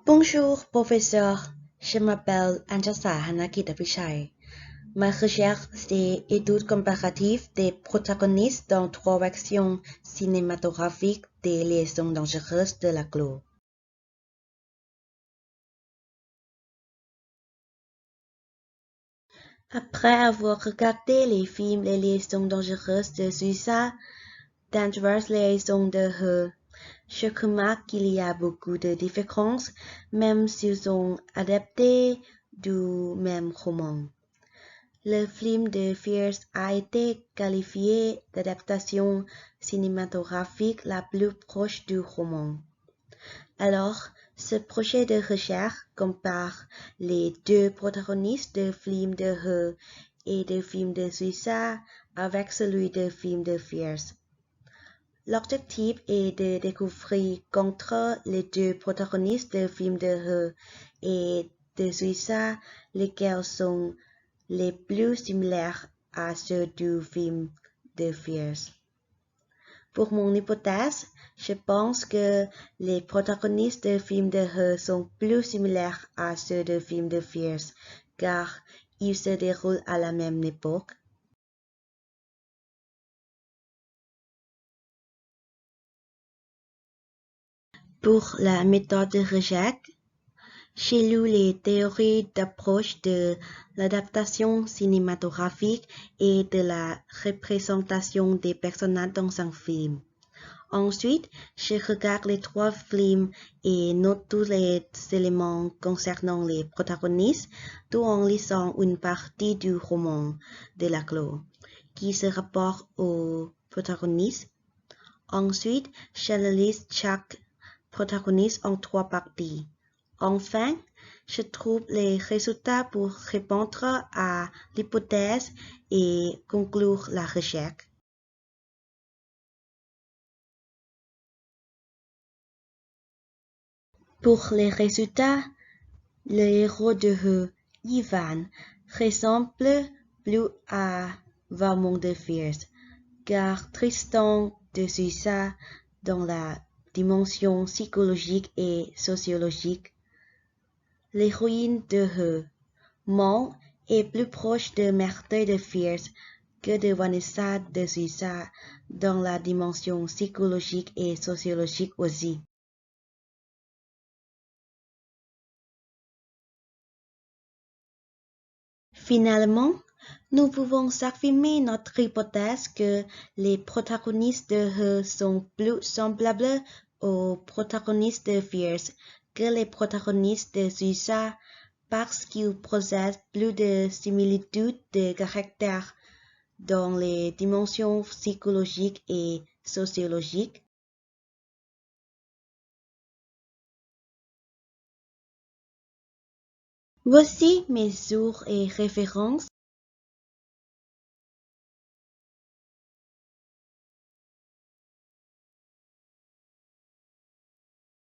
Bonjour, professeur. Je m'appelle Anjasa Hanakit-Apichai. Ma recherche, c'est étude comparative des protagonistes dans 3 versions cinématographiques des liaisons dangereuses de la Clos. Après avoir regardé les films Les liaisons dangereuses de Suissa, Dangerous Liaisons de He, je remarque qu'il y a beaucoup de différences, même s'ils sont adaptés du même roman. Le film de Fierce a été qualifié d'adaptation cinématographique la plus proche du roman. Alors, ce projet de recherche compare les 2 protagonistes de films de He et de films de Suissa avec celui de film de Fierce. L'objectif est de découvrir qu'entre les 2 protagonistes de films de He et de Suissa, lesquels sont les plus similaires à ceux du film de Fierce. Pour mon hypothèse, je pense que les protagonistes de films de He sont plus similaires à ceux de films de Fierce, car ils se déroulent à la même époque. Pour la méthode de recherche, j'ai lu les théories d'approche de l'adaptation cinématographique et de la représentation des personnages dans un film. Ensuite, je regarde les 3 films et note tous les éléments concernant les protagonistes, tout en lisant une partie du roman de la Clos, qui se rapporte aux protagonistes. Ensuite, j'analyse chaque protagoniste en 3 parties. Enfin, je trouve les résultats pour répondre à l'hypothèse et conclure la recherche. Pour les résultats, le héros de He, Ivan, ressemble plus à Valmont de Fierce, car Tristan de Suissa dans la dimension psychologique et sociologique. L'héroïne de He, Maud, est plus proche de Marthe de Fierce que de Vanessa de Suissa dans la dimension psychologique et sociologique aussi. Finalement, nous pouvons affirmer notre hypothèse que les protagonistes de He sont plus semblables aux protagonistes de Fierce que les protagonistes de Suissa parce qu'ils possèdent plus de similitudes de caractère dans les dimensions psychologiques et sociologiques. Voici mes sources et références.